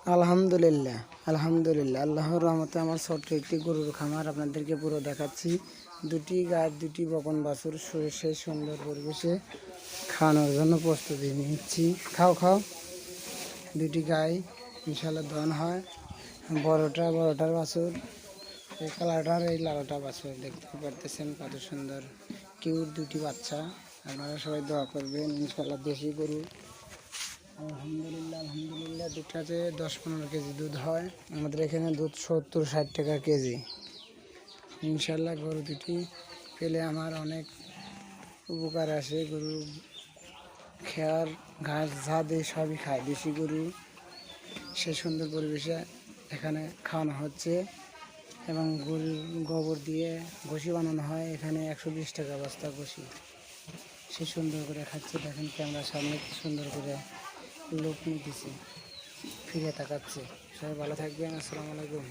আলহামদুলিল্লাহ, আলহামদুলিল্লাহ, আল্লাহর রহমতে আমার ছোট্ট একটি গরুর খামার আপনাদেরকে পুরো দেখাচ্ছি। দুটি গায়ে দুটি বকন বাছুর সেই সুন্দর পরিবেশে খাওয়ানোর জন্য প্রস্তুতি নিচ্ছি। খাও খাও। দুটি গায়ে ইনশাল্লাহ দহন হয়। বড়টার বাছুর, এই কালারটার এই লালটা বাছুর দেখতে পারতেছেন কত সুন্দর কিউট দুটি বাচ্চা। আপনারা সবাই দোয়া করবেন, ইনশাল্লাহ দেশি গরু। আলহামদুলিল্লাহ, আলহামদুলিল্লাহ, দুটাতে 10-15 কেজি দুধ হয়। আমাদের এখানে দুধ 70-60 টাকা কেজি। ইনশাল্লাহ গরু দুটি পেলে আমার অনেক উপকার আসে। গরু খেয়ার ঘাস যা দিয়ে সবই খায়। দেশি গরু সে সুন্দর পরিবেশে এখানে খাওয়ানো হচ্ছে এবং গরুর গোবর দিয়ে ঘষি বানানো হয়। এখানে 120 টাকা বস্তা ঘষি। সে সুন্দর করে খাচ্ছে। দেখেন ক্যামেরার সামনে কি সুন্দর করে লোক নিতেছে, ফিরে তাকাচ্ছে। সবাই ভালো থাকবেন। আসসালামু আলাইকুম।